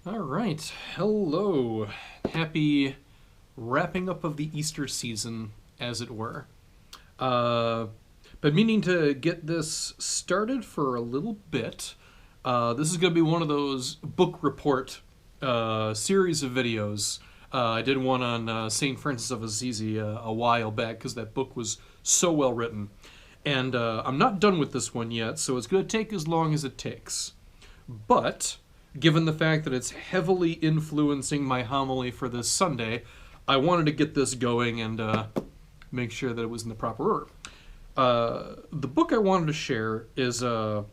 All right. Hello. Happy wrapping up of the Easter season, as it were. Been meaning to get this started for a little bit. This is going to be one of those book report series of videos. I did one on St. Francis of Assisi a while back because that book was so well written. And I'm not done with this one yet, so it's going to take as long as it takes. But given the fact that it's heavily influencing my homily for this Sunday, I wanted to get this going and make sure that it was in the proper order. The book I wanted to share is a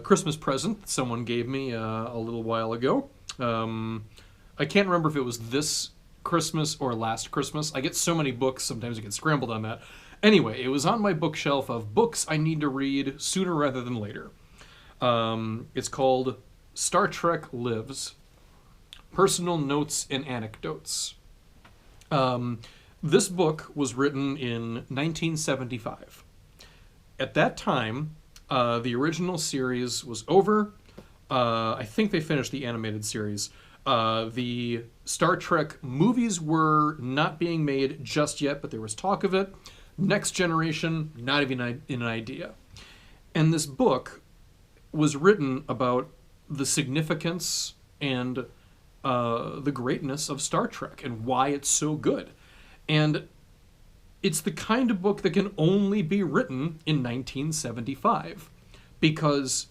Christmas present that someone gave me a little while ago. I can't remember if it was this Christmas or last Christmas. I get so many books, sometimes I get scrambled on that. Anyway, it was on my bookshelf of books I need to read sooner rather than later. It's called Star Trek Lives, Personal Notes and Anecdotes. This book was written in 1975. At that time, the original series was over. I think they finished the animated series. The Star Trek movies were not being made just yet, but there was talk of it. Next Generation, not even an idea. And this book was written about the significance and the greatness of Star Trek and why it's so good. And it's the kind of book that can only be written in 1975 because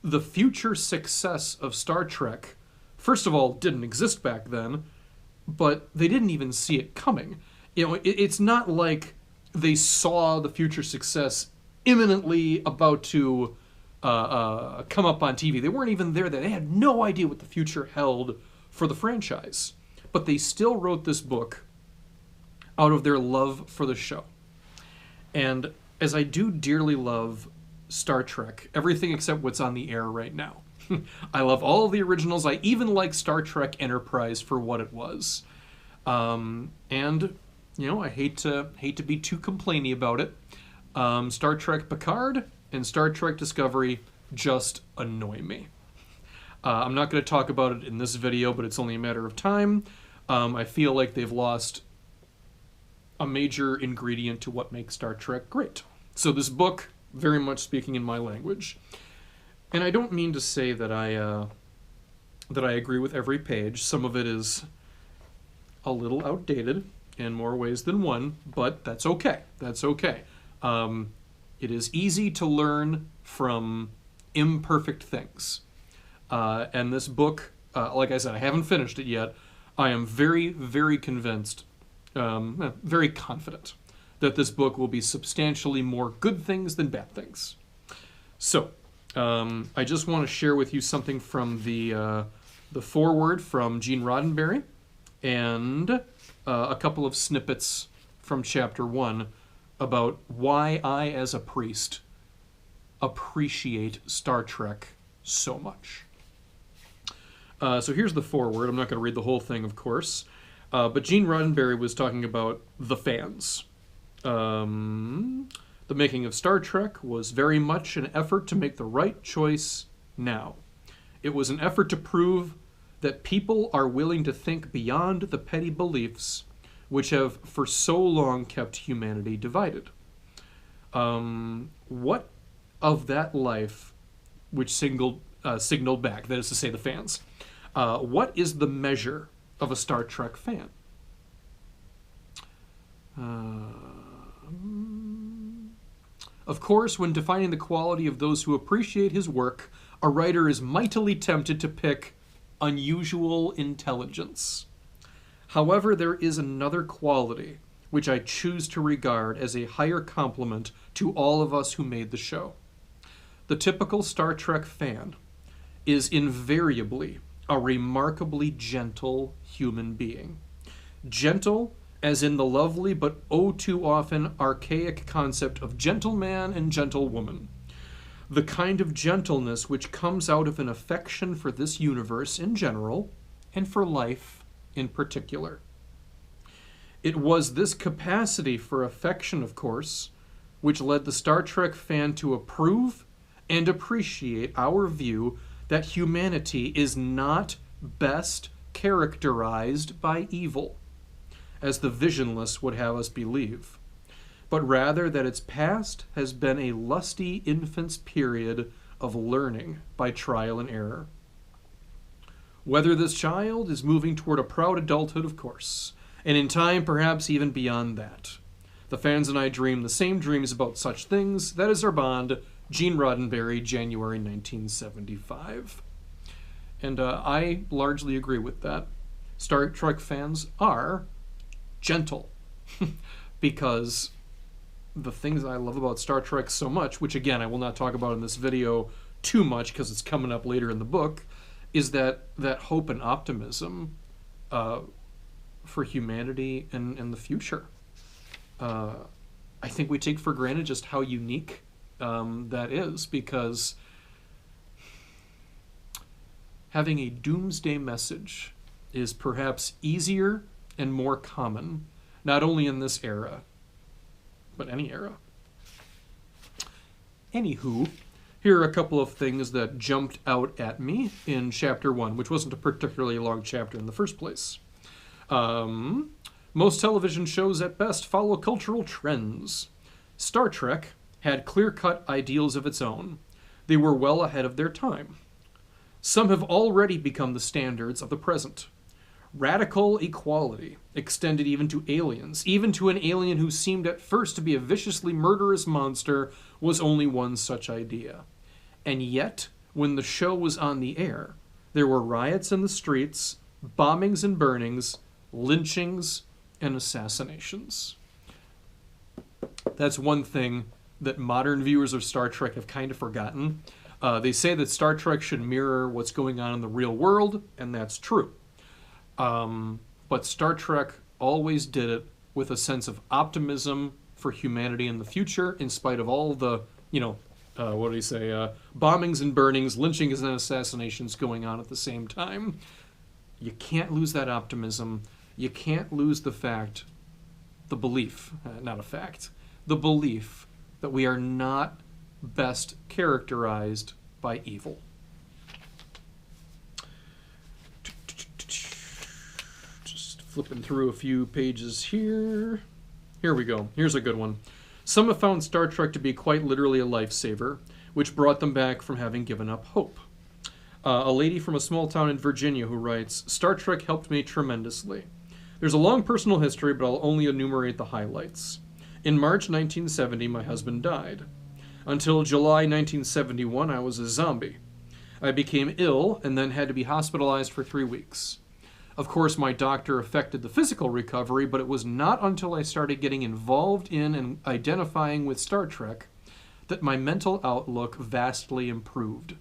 the future success of Star Trek, first of all, didn't exist back then, but they didn't even see it coming. You know, it's not like they saw the future success imminently about to come up on TV. They weren't even there. They had no idea what the future held for the franchise. But they still wrote this book out of their love for the show. And as I do dearly love Star Trek, everything except what's on the air right now. I love all of the originals. I even like Star Trek Enterprise for what it was. And, you know, I hate to be too complainy about it. Star Trek Picard and Star Trek Discovery just annoy me. I'm not going to talk about it in this video, but it's only a matter of time. I feel like they've lost a major ingredient to what makes Star Trek great. So this book, very much speaking in my language. And I don't mean to say that I agree with every page. Some of it is a little outdated in more ways than one, but that's okay. That's okay. It is easy to learn from imperfect things. And this book, like I said, I haven't finished it yet. I am very, very convinced, very confident that this book will be substantially more good things than bad things. So, I just want to share with you something from the foreword from Gene Roddenberry and a couple of snippets from Chapter 1 about why I, as a priest, appreciate Star Trek so much. So here's the foreword. I'm not going to read the whole thing, of course. But Gene Roddenberry was talking about the fans. The making of Star Trek was very much an effort to make the right choice now. It was an effort to prove that people are willing to think beyond the petty beliefs which have for so long kept humanity divided. What of that life which signaled back, that is to say the fans, what is the measure of a Star Trek fan? Of course, when defining the quality of those who appreciate his work, a writer is mightily tempted to pick unusual intelligence. However, there is another quality which I choose to regard as a higher compliment to all of us who made the show. The typical Star Trek fan is invariably a remarkably gentle human being. Gentle as in the lovely but oh too often archaic concept of gentleman and gentlewoman. The kind of gentleness which comes out of an affection for this universe in general and for life in particular. It was this capacity for affection, of course, which led the Star Trek fan to approve and appreciate our view that humanity is not best characterized by evil, as the visionless would have us believe, but rather that its past has been a lusty infant's period of learning by trial and error. Whether this child is moving toward a proud adulthood, of course, and in time perhaps even beyond that. The fans and I dream the same dreams about such things. That is our bond. Gene Roddenberry, January 1975. And I largely agree with that. Star Trek fans are gentle because the things I love about Star Trek so much, which again I will not talk about in this video too much because it's coming up later in the book, is that hope and optimism for humanity and the future. I think we take for granted just how unique that is, because having a doomsday message is perhaps easier and more common, not only in this era, but any era. Anywho, here are a couple of things that jumped out at me in Chapter 1, which wasn't a particularly long chapter in the first place. Most television shows at best follow cultural trends. Star Trek had clear-cut ideals of its own. They were well ahead of their time. Some have already become the standards of the present. Radical equality extended even to aliens. Even to an alien who seemed at first to be a viciously murderous monster was only one such idea. And yet, when the show was on the air, there were riots in the streets, bombings and burnings, lynchings, and assassinations. That's one thing that modern viewers of Star Trek have kind of forgotten. They say that Star Trek should mirror what's going on in the real world, and that's true. But Star Trek always did it with a sense of optimism for humanity in the future, in spite of all the, what do you say, bombings and burnings, lynchings and assassinations going on at the same time. You can't lose that optimism. You can't lose the fact, the belief, not a fact, the belief that we are not best characterized by evil. Just flipping through a few pages here. Here we go. Here's a good one. Some have found Star Trek to be quite literally a lifesaver, which brought them back from having given up hope. A lady from a small town in Virginia who writes, Star Trek helped me tremendously. There's a long personal history, but I'll only enumerate the highlights. In March 1970, my husband died. Until July 1971, I was a zombie. I became ill and then had to be hospitalized for 3 weeks. Of course, my doctor affected the physical recovery, but it was not until I started getting involved in and identifying with Star Trek that my mental outlook vastly improved.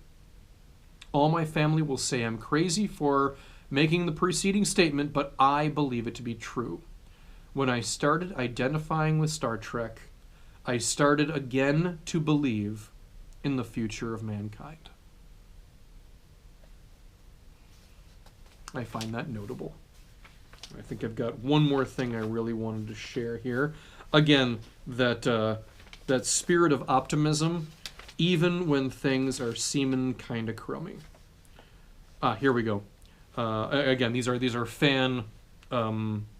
All my family will say I'm crazy for making the preceding statement, but I believe it to be true. When I started identifying with Star Trek, I started again to believe in the future of mankind. I find that notable. I think I've got one more thing I really wanted to share here. Again, that spirit of optimism, even when things are seeming kind of crummy. Here we go. Again, these are fan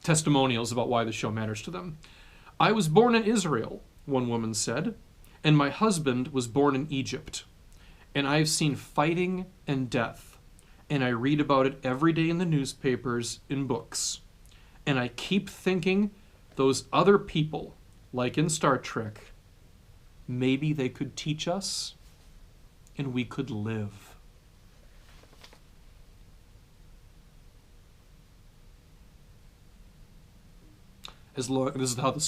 testimonials about why the show matters to them. I was born in Israel, one woman said, and my husband was born in Egypt. And I've seen fighting and death, and I read about it every day in the newspapers, in books. And I keep thinking those other people, like in Star Trek, maybe they could teach us, and we could live. This is how this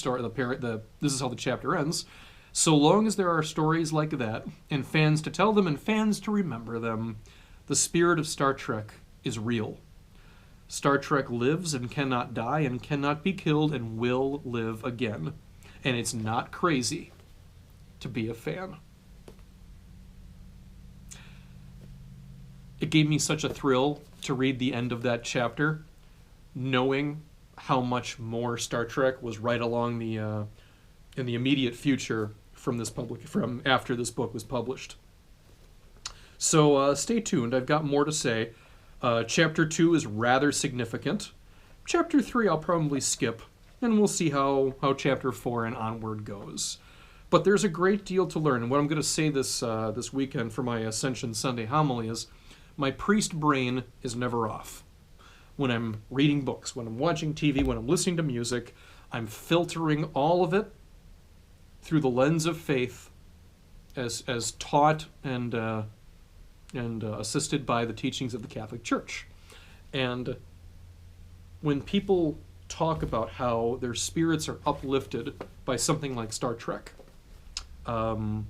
is how the chapter ends. So long as there are stories like that, and fans to tell them and fans to remember them, the spirit of Star Trek is real. Star Trek lives and cannot die and cannot be killed and will live again. And it's not crazy to be a fan. It gave me such a thrill to read the end of that chapter, knowing how much more Star Trek was right along the in the immediate future from after this book was published. So stay tuned. I've got more to say. Chapter 2 is rather significant. Chapter 3 I'll probably skip, and we'll see how Chapter 4 and onward goes. But there's a great deal to learn, and what I'm going to say this weekend for my Ascension Sunday homily is, my priest brain is never off. When I'm reading books, when I'm watching TV, when I'm listening to music, I'm filtering all of it through the lens of faith, as taught and assisted by the teachings of the Catholic Church. And when people talk about how their spirits are uplifted by something like Star Trek, I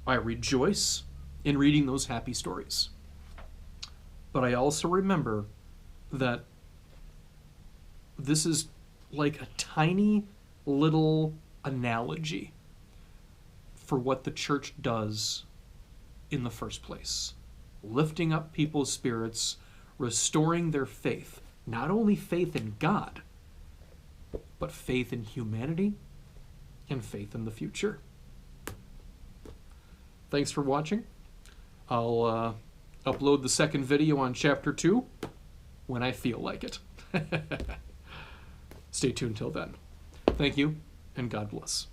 rejoice in reading those happy stories. But I also remember that this is like a tiny little analogy for what the church does in the first place. Lifting up people's spirits, restoring their faith. Not only faith in God, but faith in humanity and faith in the future. Thanks for watching. I'll upload the second video on Chapter 2 when I feel like it. Stay tuned till then. Thank you, and God bless.